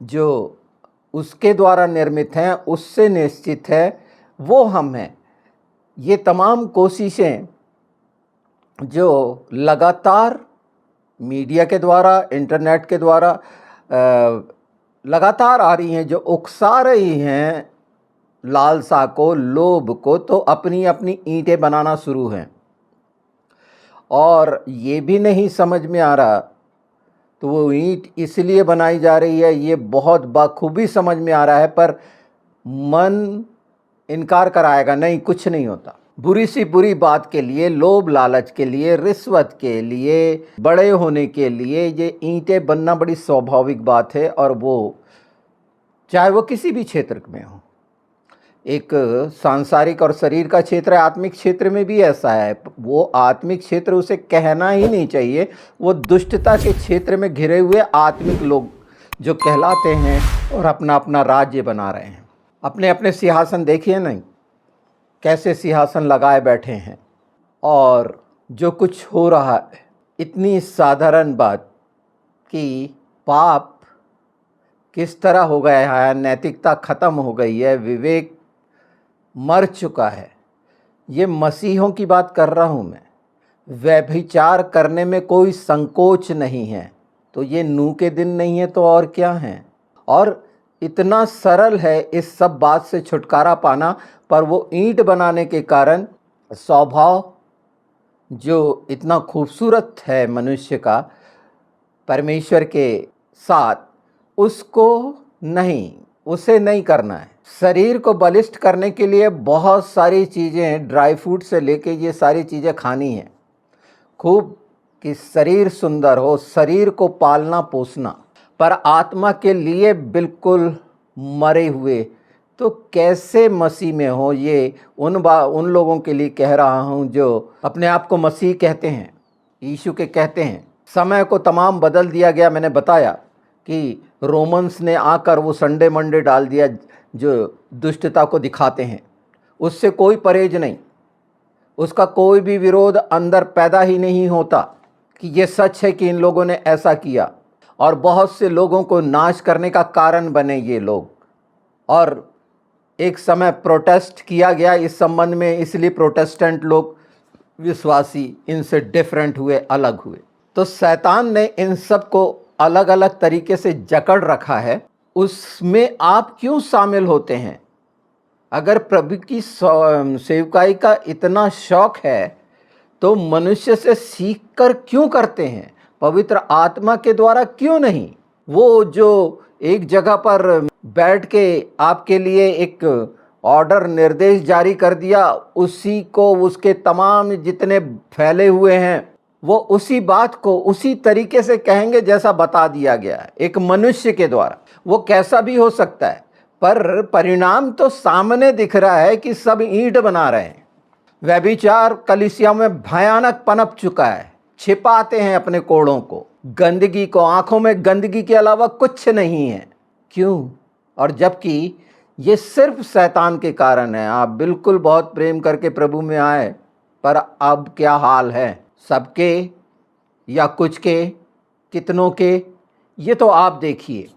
Speaker 1: जो उसके द्वारा निर्मित हैं उससे निश्चित है वो हम हैं। ये तमाम कोशिशें जो लगातार मीडिया के द्वारा, इंटरनेट के द्वारा लगातार आ रही हैं, जो उकसा रही हैं लालसा को, लोभ को, तो अपनी अपनी ईंटें बनाना शुरू हैं। और ये भी नहीं समझ में आ रहा तो वो ईंट इसलिए बनाई जा रही है, ये बहुत बखूबी समझ में आ रहा है, पर मन इनकार कराएगा, नहीं कुछ नहीं होता। बुरी सी बुरी बात के लिए, लोभ लालच के लिए, रिश्वत के लिए, बड़े होने के लिए ये ईंटें बनना बड़ी स्वाभाविक बात है। और वो चाहे वो किसी भी क्षेत्र में हो, एक सांसारिक और शरीर का क्षेत्र है, आत्मिक क्षेत्र में भी ऐसा है। वो आत्मिक क्षेत्र उसे कहना ही नहीं चाहिए, वो दुष्टता के क्षेत्र में घिरे हुए आत्मिक लोग जो कहलाते हैं और अपना अपना राज्य बना रहे हैं। अपने अपने सिंहासन देखिए नहीं, कैसे सिंहासन लगाए बैठे हैं। और जो कुछ हो रहा है, इतनी साधारण बात कि पाप किस तरह हो गया है, नैतिकता खत्म हो गई है, विवेक मर चुका है। ये मसीहों की बात कर रहा हूँ मैं। व्यभिचार करने में कोई संकोच नहीं है, तो ये नूह के दिन नहीं है तो और क्या है। और इतना सरल है इस सब बात से छुटकारा पाना, पर वो ईंट बनाने के कारण स्वभाव जो इतना खूबसूरत है मनुष्य का परमेश्वर के साथ, उसको नहीं, उसे नहीं करना है। शरीर को बलिष्ठ करने के लिए बहुत सारी चीज़ें, ड्राई फ्रूट से लेके ये सारी चीज़ें खानी हैं खूब, कि शरीर सुंदर हो, शरीर को पालना पोसना, पर आत्मा के लिए बिल्कुल मरे हुए। तो कैसे मसीह में हो, ये उन लोगों के लिए कह रहा हूँ जो अपने आप को मसीह कहते हैं, यीशु के कहते हैं। समय को तमाम बदल दिया गया। मैंने बताया कि रोमन्स ने आकर वो संडे मंडे डाल दिया जो दुष्टता को दिखाते हैं, उससे कोई परहेज नहीं, उसका कोई भी विरोध अंदर पैदा ही नहीं होता कि ये सच है कि इन लोगों ने ऐसा किया, और बहुत से लोगों को नाश करने का कारण बने ये लोग। और एक समय प्रोटेस्ट किया गया इस संबंध में, इसलिए प्रोटेस्टेंट लोग विश्वासी इनसे डिफरेंट हुए, अलग हुए। तो शैतान ने इन सब को अलग अलग तरीके से जकड़ रखा है। उसमें आप क्यों शामिल होते हैं? अगर प्रभु की सेवकाई का इतना शौक है तो मनुष्य से सीख कर क्यों करते हैं? पवित्र आत्मा के द्वारा क्यों नहीं? वो जो एक जगह पर बैठ के आपके लिए एक ऑर्डर, निर्देश जारी कर दिया, उसी को उसके तमाम जितने फैले हुए हैं वो उसी बात को उसी तरीके से कहेंगे जैसा बता दिया गया है एक मनुष्य के द्वारा। वो कैसा भी हो सकता है, पर परिणाम तो सामने दिख रहा है कि सब ईंट बना रहे हैं। व्यभिचार कलीसिया में भयानक पनप चुका है, छिपाते हैं अपने कोड़ों को, गंदगी को, आंखों में गंदगी के अलावा कुछ नहीं है। क्यों? और जबकि ये सिर्फ शैतान के कारण है। आप बिल्कुल बहुत प्रेम करके प्रभु में आए, पर अब क्या हाल है, सबके या कुछ के, कितनों के, ये तो आप देखिए।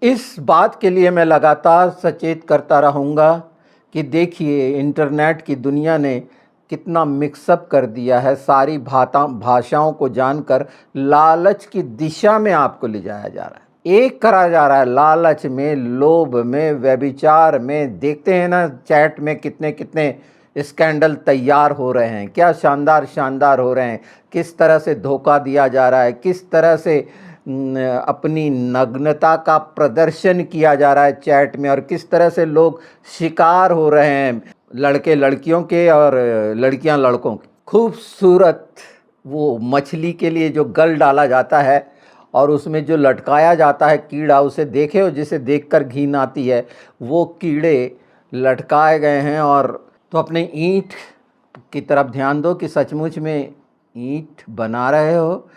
Speaker 1: इस बात के लिए मैं लगातार सचेत करता रहूँगा कि देखिए इंटरनेट की दुनिया ने कितना मिक्सअप कर दिया है। सारी भाषाओं को जानकर लालच की दिशा में आपको ले जाया जा रहा है, एक करा जा रहा है, लालच में, लोभ में, व्यभिचार में। देखते हैं ना चैट में कितने कितने स्कैंडल तैयार हो रहे हैं, क्या शानदार शानदार हो रहे हैं, किस तरह से धोखा दिया जा रहा है, किस तरह से अपनी नग्नता का प्रदर्शन किया जा रहा है चैट में, और किस तरह से लोग शिकार हो रहे हैं, लड़के लड़कियों के और लड़कियां लड़कों के। खूबसूरत वो मछली के लिए जो गल डाला जाता है और उसमें जो लटकाया जाता है कीड़ा, उसे देखे हो जिसे देखकर घिन आती है, वो कीड़े लटकाए गए हैं। और तो अपने ईंट की तरफ ध्यान दो कि सचमुच में ईंट बना रहे हो,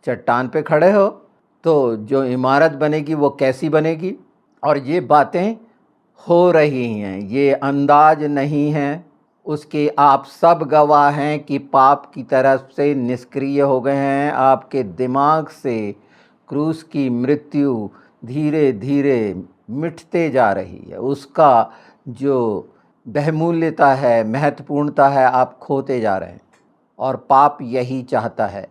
Speaker 1: चट्टान पे खड़े हो, तो जो इमारत बनेगी वो कैसी बनेगी। और ये बातें हो रही हैं, ये अंदाज नहीं है, उसके आप सब गवाह हैं कि पाप की तरफ से निष्क्रिय हो गए हैं। आपके दिमाग से क्रूस की मृत्यु धीरे धीरे मिटते जा रही है, उसका जो बहुमूल्यता है, महत्वपूर्णता है, आप खोते जा रहे हैं। और पाप यही चाहता है।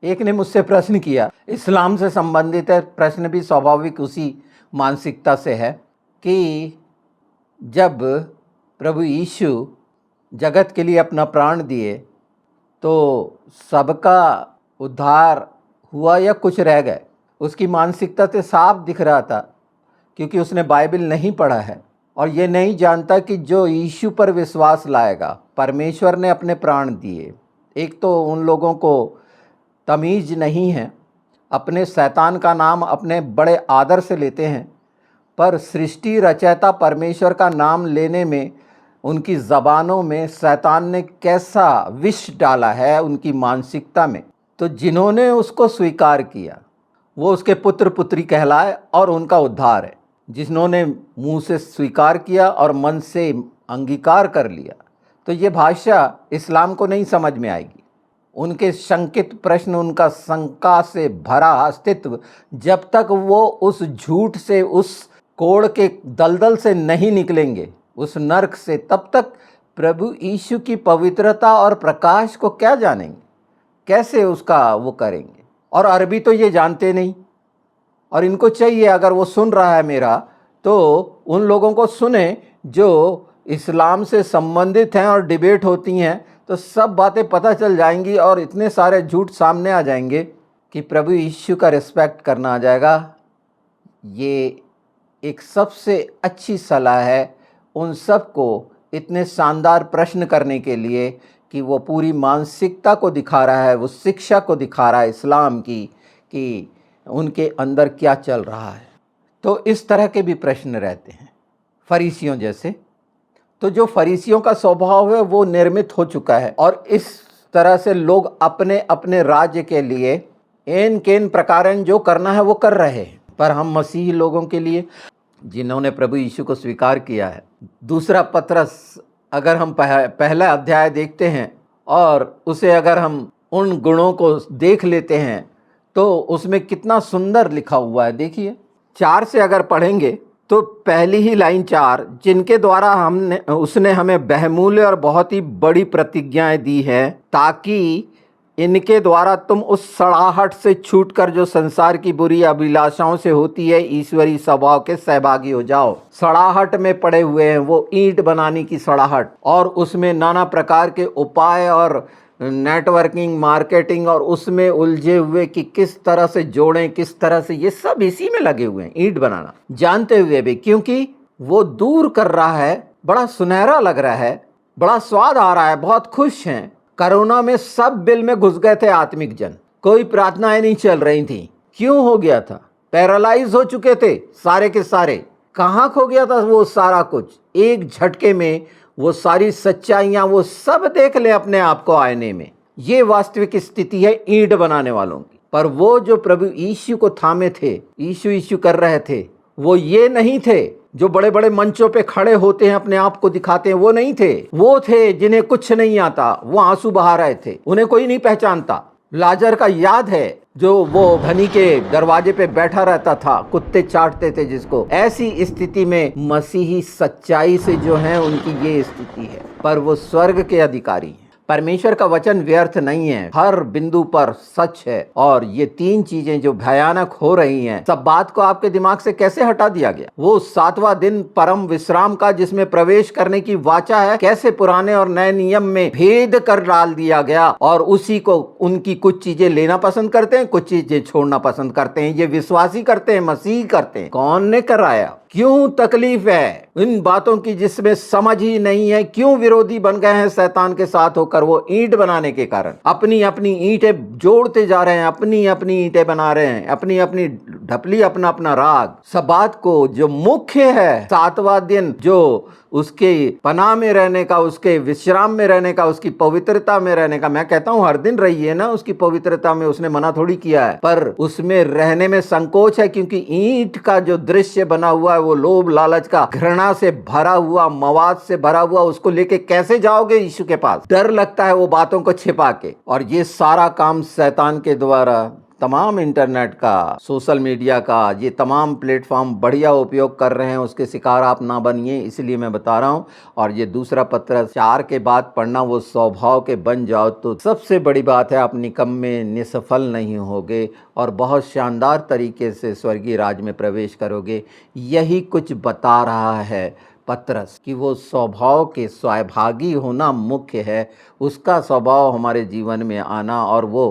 Speaker 1: एक ने मुझसे प्रश्न किया, इस्लाम से संबंधित है, प्रश्न भी स्वाभाविक उसी मानसिकता से है कि जब प्रभु यीशु जगत के लिए अपना प्राण दिए तो सबका उद्धार हुआ या कुछ रह गए। उसकी मानसिकता से साफ दिख रहा था, क्योंकि उसने बाइबल नहीं पढ़ा है और ये नहीं जानता कि जो यीशु पर विश्वास लाएगा, परमेश्वर ने अपने प्राण दिए। एक तो उन लोगों को तमीज़ नहीं है, अपने शैतान का नाम अपने बड़े आदर से लेते हैं, पर सृष्टि रचयिता परमेश्वर का नाम लेने में उनकी ज़बानों में शैतान ने कैसा विष डाला है उनकी मानसिकता में। तो जिन्होंने उसको स्वीकार किया वो उसके पुत्र पुत्री कहलाए और उनका उद्धार है। जिन्होंने मुंह से स्वीकार किया और मन से अंगीकार कर लिया, तो ये भाषा इस्लाम को नहीं समझ में आएगी। उनके शंकित प्रश्न, उनका शंका से भरा अस्तित्व, जब तक वो उस झूठ से, उस कोड़ के दलदल से नहीं निकलेंगे, उस नरक से, तब तक प्रभु यीशु की पवित्रता और प्रकाश को क्या जानेंगे, कैसे उसका वो करेंगे। और अरबी तो ये जानते नहीं, और इनको चाहिए, अगर वो सुन रहा है मेरा, तो उन लोगों को सुने जो इस्लाम से संबंधित हैं और डिबेट होती हैं, तो सब बातें पता चल जाएंगी और इतने सारे झूठ सामने आ जाएंगे कि प्रभु यीशु का रिस्पेक्ट करना आ जाएगा। ये एक सबसे अच्छी सलाह है उन सब को इतने शानदार प्रश्न करने के लिए कि वो पूरी मानसिकता को दिखा रहा है, वो शिक्षा को दिखा रहा है इस्लाम की, कि उनके अंदर क्या चल रहा है। तो इस तरह के भी प्रश्न रहते हैं फरीसियों जैसे। तो जो फरीसियों का स्वभाव है वो निर्मित हो चुका है, और इस तरह से लोग अपने अपने राज्य के लिए एन केन प्रकारन जो करना है वो कर रहे हैं। पर हम मसीही लोगों के लिए, जिन्होंने प्रभु यीशु को स्वीकार किया है, दूसरा पत्रस अगर हम पहला अध्याय देखते हैं और उसे अगर हम उन गुणों को देख लेते हैं तो उसमें कितना सुंदर लिखा हुआ है। देखिए 4 से अगर पढ़ेंगे तो पहली ही लाइन 4, जिनके द्वारा उसने हमें बहुमूल्य और बहुत ही बड़ी प्रतिज्ञाएं दी हैं, ताकि इनके द्वारा तुम उस सड़ाहट से छूटकर जो संसार की बुरी अभिलाषाओं से होती है, ईश्वरी स्वभाव के सहभागी हो जाओ। सड़ाहट में पड़े हुए हैं, वो ईंट बनाने की सड़ाहट, और उसमें नाना प्रकार के उपाय और नेटवर्किंग, मार्केटिंग, और उसमें उलझे हुए कि किस तरह से जोड़ें, किस तरह से, ये सब इसी में लगे हुए हैं, ईंट बनाना, जानते हुए भी, क्योंकि वो दूर कर रहा है। बड़ा सुनहरा लग रहा है, बड़ा स्वाद आ रहा है, बहुत खुश हैं। कोरोना में सब बिल में घुस गए थे आत्मिक जन, कोई प्रार्थनाएं नहीं चल रही थी। क्यों हो गया था? पैरालाइज हो चुके थे सारे के सारे। कहाँ खो गया था वो सारा कुछ? एक झटके में वो सारी सच्चाइयां वो सब देख ले अपने आप को आईने में। ये वास्तविक स्थिति है ईंट बनाने वालों की। पर वो जो प्रभु यीशु को थामे थे, यीशु यीशु कर रहे थे, वो ये नहीं थे जो बड़े बड़े मंचों पे खड़े होते हैं, अपने आप को दिखाते हैं, वो नहीं थे। वो थे जिन्हें कुछ नहीं आता, वो आंसू बहा रहे थे, उन्हें कोई नहीं पहचानता। लाजर का याद है, जो वो धनी के दरवाजे पे बैठा रहता था, कुत्ते चाटते थे जिसको। ऐसी स्थिति में मसीही सच्चाई से जो है उनकी ये स्थिति है, पर वो स्वर्ग के अधिकारी हैं। परमेश्वर का वचन व्यर्थ नहीं है, हर बिंदु पर सच है। और ये तीन चीजें जो भयानक हो रही हैं, सब बात को आपके दिमाग से कैसे हटा दिया गया? वो 7वां दिन परम विश्राम का, जिसमें प्रवेश करने की वाचा है, कैसे पुराने और नए नियम में भेद कर डाल दिया गया। और उसी को उनकी कुछ चीजें लेना पसंद करते हैं, कुछ चीजें छोड़ना पसंद करते हैं। ये विश्वासी करते हैं, मसीह करते हैं। कौन ने कराया? क्यों तकलीफ है इन बातों की जिसमें समझ ही नहीं है? क्यों विरोधी बन गए हैं शैतान के साथ होकर? वो ईंट बनाने के कारण अपनी अपनी ईंटें जोड़ते जा रहे हैं, अपनी अपनी ईंटें बना रहे हैं, अपनी अपनी ढपली, अपना अपना राग। सब्बात को जो मुख्य है, 7वां दिन जो उसके पनाह में रहने का, उसके विश्राम में रहने का, उसकी पवित्रता में रहने का। मैं कहता हूं हर दिन रहिए ना उसकी पवित्रता में, उसने मना थोड़ी किया है, पर उसमें रहने में संकोच है, क्योंकि ईंट का जो दृश्य बना हुआ है वो लोभ लालच का, घृणा से भरा हुआ, मवाद से भरा हुआ। उसको लेके कैसे जाओगे यीशु के पास? डर लगता है वो बातों को छिपा के। और ये सारा काम शैतान के द्वारा, तमाम इंटरनेट का, सोशल मीडिया का, ये तमाम प्लेटफॉर्म बढ़िया उपयोग कर रहे हैं। उसके शिकार आप ना बनिए, इसलिए मैं बता रहा हूँ। और ये दूसरा पत्र 4 के बाद पढ़ना, वो स्वभाव के बन जाओ तो सबसे बड़ी बात है, आप निकम्मे निसफल नहीं होगे और बहुत शानदार तरीके से स्वर्गीय राज में प्रवेश करोगे। यही कुछ बता रहा है पत्रस कि वो स्वभाव के सहभागी होना मुख्य है, उसका स्वभाव हमारे जीवन में आना। और वो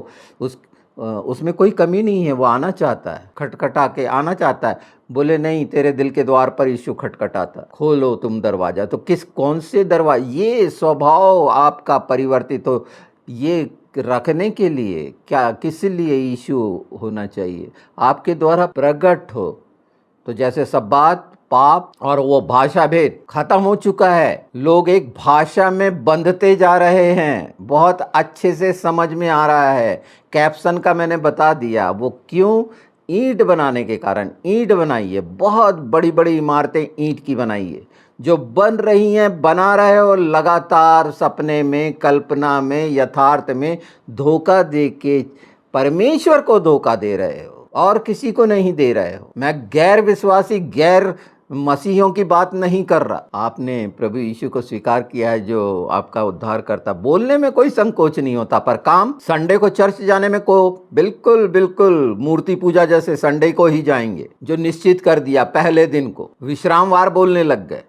Speaker 1: उसमें कोई कमी नहीं है, वो आना चाहता है, खटखटा के आना चाहता है। बोले नहीं, तेरे दिल के द्वार पर यीशु खटखटाता, खोलो तुम दरवाजा। तो कौन से दरवाजा? ये स्वभाव आपका परिवर्तित हो, ये रखने के लिए क्या, किस लिए यीशु होना चाहिए? आपके द्वारा प्रकट हो। तो जैसे सब्बात, पाप और वो भाषा भेद खत्म हो चुका है। लोग एक भाषा में बंधते जा रहे हैं, बहुत अच्छे से समझ में आ रहा है। कैप्शन का मैंने बता दिया, वो क्यों? ईंट बनाने के कारण। ईंट बनाइए, बहुत बड़ी बड़ी इमारतें ईंट की बनाइए, जो बन रही हैं, बना रहे हो लगातार, सपने में, कल्पना में, यथार्थ में धोखा दे के परमेश्वर को धोखा दे रहे हो और किसी को नहीं दे रहे हो। मैं गैर विश्वासी, गैर मसीहियों की बात नहीं कर रहा। आपने प्रभु यीशु को स्वीकार किया है जो आपका उद्धार करता, बोलने में कोई संकोच नहीं होता, पर काम, संडे को चर्च जाने में को बिल्कुल बिल्कुल मूर्ति पूजा जैसे संडे को ही जाएंगे, जो निश्चित कर दिया पहले दिन को। विश्रामवार बोलने लग गए,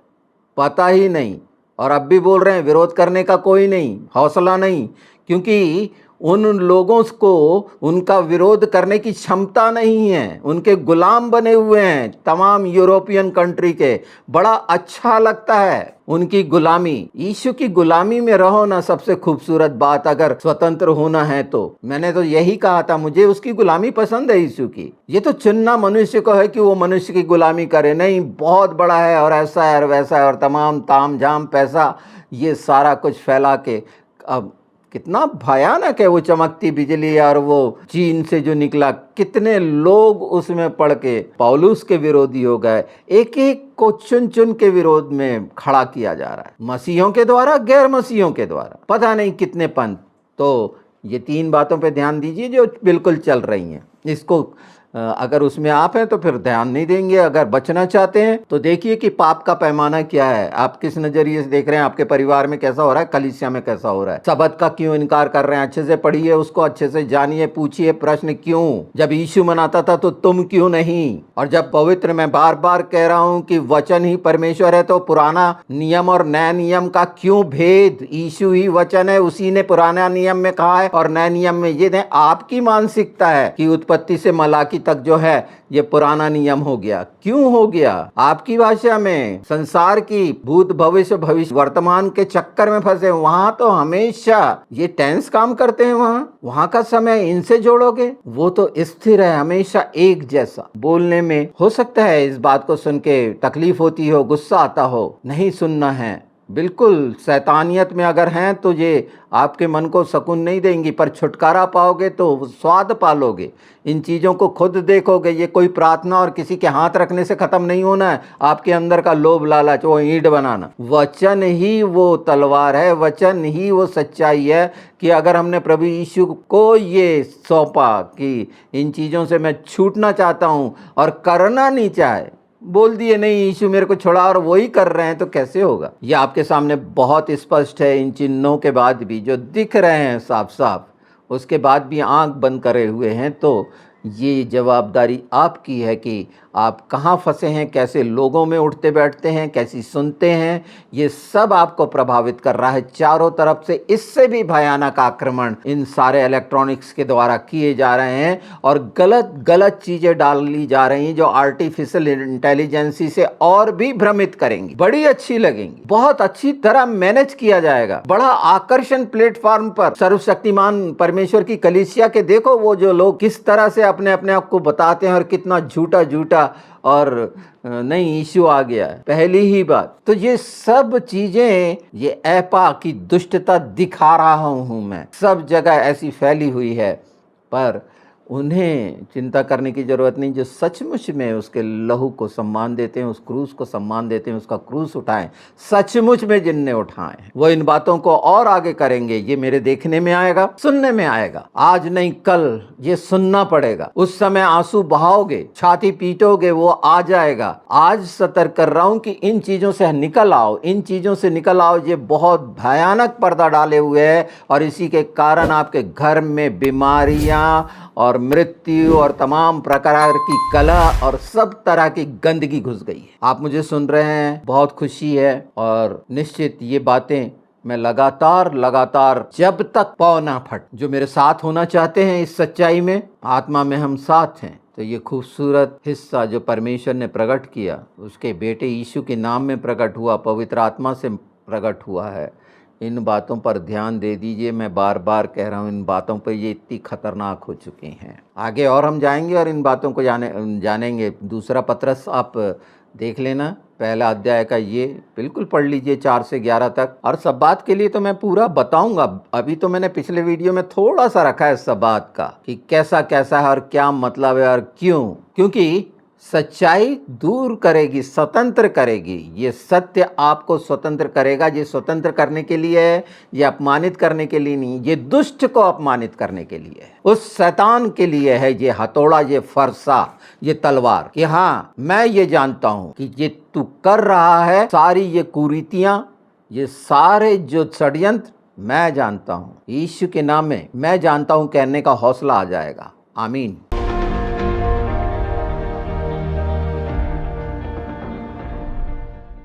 Speaker 1: पता ही नहीं। और अब भी बोल रहे हैं, विरोध करने का कोई नहीं, हौसला नहीं, क्योंकि उन लोगों को उनका विरोध करने की क्षमता नहीं है। उनके गुलाम बने हुए हैं तमाम यूरोपियन कंट्री के। बड़ा अच्छा लगता है उनकी गुलामी। यीशु की गुलामी में रहो ना, सबसे खूबसूरत बात, अगर स्वतंत्र होना है तो। मैंने तो यही कहा था, मुझे उसकी गुलामी पसंद है यीशु की। ये तो चुनना मनुष्य को है कि वो मनुष्य की गुलामी करे। नहीं, बहुत बड़ा है और ऐसा है और वैसा है और तमाम ताम झाम पैसा, ये सारा कुछ फैला के। अब कितना भयानक है वो चमकती बिजली और वो चीन से जो निकला। कितने लोग उसमें पड़ के पौलुस के विरोधी हो गए। एक एक को चुन चुन के विरोध में खड़ा किया जा रहा है, मसीहों के द्वारा, गैर मसीहों के द्वारा, पता नहीं कितने पंथ। तो ये 3 बातों पे ध्यान दीजिए जो बिल्कुल चल रही हैं। इसको अगर उसमें आप हैं तो फिर ध्यान नहीं देंगे। अगर बचना चाहते हैं तो देखिए कि पाप का पैमाना क्या है, आप किस नजरिए से देख रहे हैं, आपके परिवार में कैसा हो रहा है, कलीसिया में कैसा हो रहा है, सबत का क्यों इनकार कर रहे हैं। अच्छे से पढ़िए उसको, अच्छे से जानिए, पूछिए प्रश्न, क्यों? जब यीशु मनाता था तो तुम क्यों नहीं? और जब पवित्र, मैं बार बार कह रहा हूं कि वचन ही परमेश्वर है, तो पुराना नियम और नया नियम का क्यों भेद? यीशु ही वचन है, उसी ने पुराना नियम में कहा है और नए नियम में। ये दें, आपकी मानसिकता है कि उत्पत्ति से मलाकी तक जो है ये पुराना नियम हो गया। क्यों हो गया? आपकी भाषा में संसार की भूत भविष्य भविष्य वर्तमान के चक्कर में फंसे। वहां तो हमेशा ये टेंस काम करते हैं। वहां का समय इनसे जोड़ोगे, वो तो स्थिर है, हमेशा एक जैसा। बोलने में हो सकता है इस बात को सुन के तकलीफ होती हो, गुस्सा आता हो, नहीं सुनना है, बिल्कुल, शैतानियत में अगर हैं तो ये आपके मन को सुकून नहीं देंगी, पर छुटकारा पाओगे तो स्वाद पालोगे। इन चीज़ों को खुद देखोगे। ये कोई प्रार्थना और किसी के हाथ रखने से ख़त्म नहीं होना है। आपके अंदर का लोभ लालच, वो ईंट बनाना। वचन ही वो तलवार है, वचन ही वो सच्चाई है कि अगर हमने प्रभु यीशु को ये सौंपा कि इन चीज़ों से मैं छूटना चाहता हूँ और करना नहीं चाहे, बोल दिए नहीं यीशु मेरे को छोड़ा और वही कर रहे हैं, तो कैसे होगा। ये आपके सामने बहुत स्पष्ट है। इन चिन्हों के बाद भी जो दिख रहे हैं साफ साफ, उसके बाद भी आंख बंद करे हुए हैं, तो ये जवाबदारी आपकी है कि आप कहाँ फंसे हैं, कैसे लोगों में उठते बैठते हैं, कैसी सुनते हैं। ये सब आपको प्रभावित कर रहा है चारों तरफ से। इससे भी भयानक आक्रमण इन सारे इलेक्ट्रॉनिक्स के द्वारा किए जा रहे हैं और गलत गलत चीज़ें डाली जा रही हैं जो आर्टिफिशियल इंटेलिजेंसी से और भी भ्रमित करेंगी, बड़ी अच्छी लगेंगी, बहुत अच्छी तरह मैनेज किया जाएगा। बड़ा आकर्षण प्लेटफॉर्म पर सर्वशक्तिमान परमेश्वर की कलीसिया के देखो वो जो लोग किस तरह से अपने अपने आप को बताते हैं और कितना झूठा झूठा और नहीं यीशु आ गया है, पहली ही बात। तो ये सब चीजें, ये ऐपा की दुष्टता दिखा रहा हूं मैं, सब जगह ऐसी फैली हुई है। पर उन्हें चिंता करने की जरूरत नहीं जो सचमुच में उसके लहू को सम्मान देते हैं, उस क्रूस को सम्मान देते हैं, उसका क्रूस उठाएं। सचमुच में जिनने उठाए वो इन बातों को और आगे करेंगे। ये मेरे देखने में आएगा, सुनने में आएगा। आज नहीं कल ये सुनना पड़ेगा। उस समय आंसू बहाओगे, छाती पीटोगे, वो आ जाएगा। आज सतर्क कर रहा हूं कि इन चीजों से निकल आओ, इन चीजों से निकल आओ। ये बहुत भयानक पर्दा डाले हुए है और इसी के कारण आपके घर में बीमारियां और मृत्यु और तमाम प्रकार की कला और सब तरह की गंदगी घुस गई है। आप मुझे सुन रहे हैं, बहुत खुशी है और निश्चित ये बातें मैं लगातार जब तक पाँव ना फट, जो मेरे साथ होना चाहते हैं इस सच्चाई में, आत्मा में हम साथ हैं। तो ये खूबसूरत हिस्सा जो परमेश्वर ने प्रकट किया, उसके बेटे यीशु के नाम में प्रकट हुआ, पवित्र आत्मा से प्रकट हुआ है। इन बातों पर ध्यान दे दीजिए। मैं बार बार कह रहा हूँ, इन बातों पर ये इतनी खतरनाक हो चुकी हैं। आगे और हम जाएंगे और इन बातों को जानेंगे। दूसरा पत्रस आप देख लेना, पहला अध्याय का ये बिल्कुल पढ़ लीजिए 4 से 11 तक। और सब बात के लिए तो मैं पूरा बताऊंगा। अभी तो मैंने पिछले वीडियो में थोड़ा सा रखा है सब बात का कि कैसा कैसा है और क्या मतलब है और क्यों। क्योंकि सच्चाई दूर करेगी, स्वतंत्र करेगी। ये सत्य आपको स्वतंत्र करेगा। ये स्वतंत्र करने के लिए है, ये अपमानित करने के लिए नहीं। ये दुष्ट को अपमानित करने के लिए है, उस शैतान के लिए है ये हथौड़ा, ये फरसा, ये तलवार। कि हाँ, मैं ये जानता हूं कि ये तू कर रहा है, सारी ये कुरीतियां, ये सारे जो षड्यंत्र मैं जानता हूं। यीशु के नाम में मैं जानता हूं कहने का हौसला आ जाएगा। आमीन।